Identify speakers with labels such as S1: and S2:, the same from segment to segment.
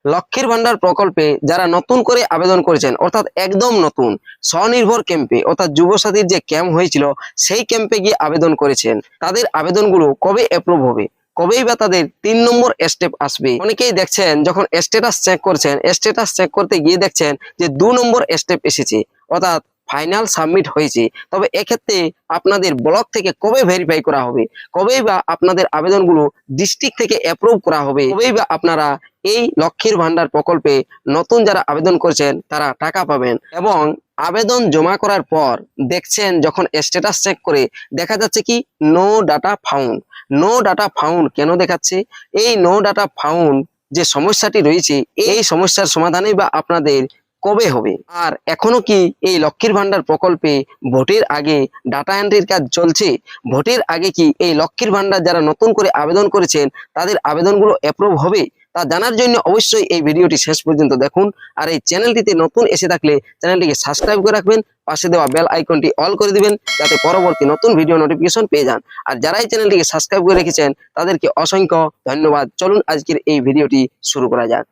S1: লক্ষ্মীর ভান্ডার প্রকল্পে যারা নতুন করে আবেদন করেছেন অর্থাৎ একদম নতুন স্বনির্ভর ক্যাম্পে অর্থাৎ যুবসাথীর যে ক্যাম্প হয়েছিল সেই ক্যাম্পে গিয়ে আবেদন করেছেন, তাদের আবেদনগুলো কবে অ্যাপ্রুভ হবে, কবেই বা তাদের 3 নম্বর স্টেপ আসবে। অনেকেই দেখছেন যখন স্ট্যাটাস চেক করছেন, স্ট্যাটাস চেক করতে গিয়ে দেখছেন যে 2 নম্বর স্টেপ এসেছে অর্থাৎ ফাইনাল সাবমিট হয়েছে। তবে এক্ষেত্রে আপনাদের ব্লক থেকে কবে ভেরিফাই করা হবে, কবেই বা আপনাদের আবেদনগুলো ডিস্ট্রিক্ট থেকে অ্যাপ্রুভ করা হবে, কবেই বা আপনারা এই লক্ষ্মীর ভান্ডার প্রকল্পে নতুন যারা আবেদন করছেন তারা টাকা পাবেন। এবং আবেদন জমা করার পর দেখছেন যখন স্ট্যাটাস চেক করে দেখা যাচ্ছে কি no data found. No data found কেন দেখাচ্ছে? এই নো ডাটা ফাউন্ড যে সমস্যাটি রয়েছে এই সমস্যার সমাধানই বা আপনাদের কবে হবে? আর এখনো কি এই লক্ষ্মীর ভান্ডার প্রকল্পে ভোটের আগে ডাটা এন্ট্রির কাজ চলছে? ভোটের আগে কি এই লক্ষ্মীর ভান্ডার যারা নতুন করে আবেদন করেছেন তাদের আবেদনগুলো অ্যাপ্রুভ হবে? তা জানার জন্য অবশ্যই এই ভিডিওটি শেষ পর্যন্ত দেখুন। আর এই চ্যানেলটিতে নতুন এসে থাকলে চ্যানেলটিকে সাবস্ক্রাইব করে রাখবেন, পাশে দেওয়া বেল আইকনটি অল করে দিবেন যাতে পরবর্তী নতুন ভিডিও নোটিফিকেশন পেয়ে যান। আর যারা এই চ্যানেলটিকে সাবস্ক্রাইব করে রেখেছেন তাদেরকে অসংখ্য ধন্যবাদ। চলুন আজকের এই ভিডিওটি শুরু করা যাক।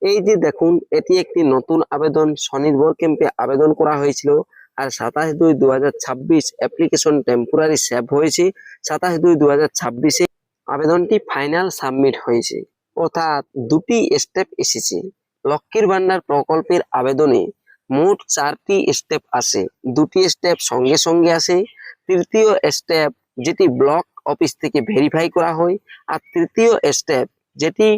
S1: এই যে দেখুন, এটি একটি নতুন আবেদন স্বনির্ভর ক্যাম্পে আবেদন করা হয়েছিল। আর 27/2/2026 অ্যাপ্লিকেশন টেম্পোরারি সেভ হয়েছে। 27/2/2026 আবেদনটি ফাইনাল সাবমিট হয়েছে, অর্থাৎ দুটি স্টেপ এসেছে। লক্ষ্মীর ভান্ডার প্রকল্পের আবেদনে মোট 4টি স্টেপ আসে, দুটি স্টেপ সঙ্গে সঙ্গে আসে। তৃতীয় স্টেপ যেটি ব্লক অফিস থেকে ভেরিফাই করা হয়, আর তৃতীয় স্টেপ যেটি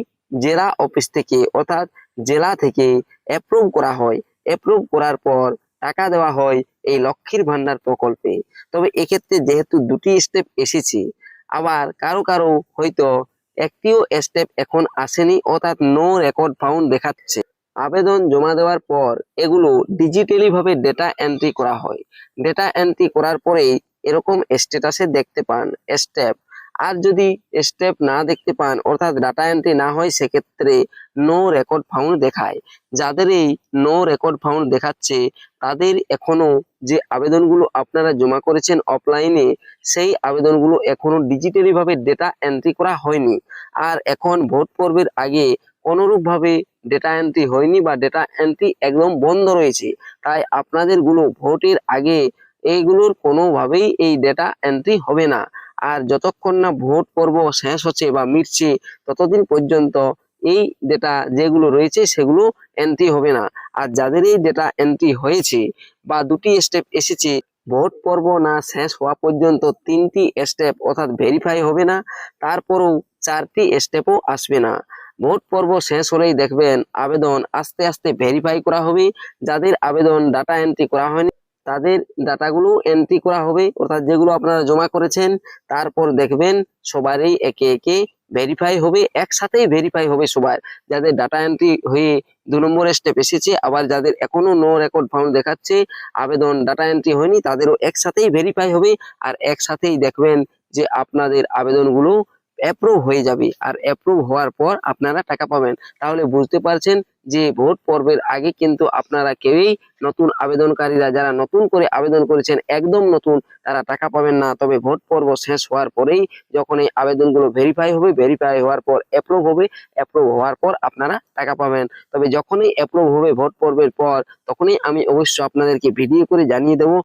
S1: জেলা অফিস থেকে অর্থাৎ জেলা থেকে অ্যাপ্রুভ করা হয়। অ্যাপ্রুভ করার পর টাকা দেওয়া হয় এই লক্ষ্মীর ভান্ডার প্রকল্পে। তবে এক্ষেত্রে যেহেতু দুটি স্টেপ এসেছে, আবার কারো কারো হয়তো একটিও স্টেপ এখন আসেনি অর্থাৎ নো রেকর্ড ফাউন্ড দেখাচ্ছে। আবেদন জমা দেওয়ার পর এগুলো ডিজিটালি ভাবে ডেটা এন্ট্রি করা হয়। ডেটা এন্ট্রি করার পরেই এরকম স্ট্যাটাসে দেখতে পান স্টেপ। আর যদি স্টেপ না দেখতে পান অর্থাৎ ডাটা এন্ট্রি না হয় সেক্ষেত্রে নো রেকর্ড ফাউন্ড দেখায়। যাদের এই নো রেকর্ড ফাউন্ড দেখাচ্ছে তাদের এখনো যে আবেদনগুলো আপনারা জমা করেছেন অফলাইনে সেই আবেদনগুলো এখনো ডিজিটালি ভাবে ডেটা এন্ট্রি করা হয়নি। আর এখন ভোট পর্বের আগে কোনোরূপ ভাবে ডেটা এন্ট্রি হয়নি বা ডেটা এন্ট্রি একদম বন্ধ রয়েছে। তাই আপনাদের গুলো ভোটের আগে এইগুলোর কোনোভাবেই এই ডেটা এন্ট্রি হবে না। আর যতক্ষণ না ভোট পর্ব শেষ হচ্ছে বা মিটছে ততদিন পর্যন্ত এই ডেটা যেগুলো রয়েছে সেগুলো এন্ট্রি হবে না। আর যাদের এই ডেটা এন্ট্রি হয়েছে বা দুটি স্টেপ এসেছে, ভোট পর্ব না শেষ হওয়া পর্যন্ত 3টি স্টেপ অর্থাৎ ভেরিফাই হবে না, তারপরও 4টি স্টেপও আসবে না। ভোট পর্ব শেষ হলেই দেখবেন আবেদন আস্তে আস্তে ভেরিফাই করা হবে। যাদের আবেদন ডাটা এন্ট্রি করা হয়নি তাদের ডাটাগুলো এন্ট্রি করা হবে অর্থাৎ যেগুলো আপনারা জমা করেছেন। তারপর দেখবেন সবারই একে একে ভেরিফাই হবে, একসাথেই ভেরিফাই হবে সবার। যাদের ডাটা এন্ট্রি হয়ে 2 নম্বর স্টেপ এসেছে, আবার যাদের এখনো নো রেকর্ড ফাউন্ড দেখাচ্ছে আবেদন ডাটা এন্ট্রি হয়নি তাদেরও একসাথেই ভেরিফাই হবে। আর একসাথেই দেখবেন যে আপনাদের আবেদনগুলো অ্যাপ্রুভ হয়ে যাবে। আর অ্যাপ্রুভ হওয়ার পর আপনারা টাকা পাবেন। তাহলে বুঝতে পারছেন যে ভোট পর্বের আগে কিন্তু আপনারা কেউই নতুন আবেদনকারীরা যারা নতুন করে আবেদন করেছেন একদম নতুন তারা টাকা পাবেন না। তবে ভোট পর্ব শেষ হওয়ার পরেই যখন এই আবেদনগুলো ভেরিফাই হবে, ভেরিফাই হওয়ার পর অ্যাপ্রুভ হবে, অ্যাপ্রুভ হওয়ার পর আপনারা টাকা পাবেন। তবে যখনই অ্যাপ্রুভ হবে ভোট পর্বের পর তখনই আমি অবশ্য আপনাদেরকে ভিডিও করে জানিয়ে দেবো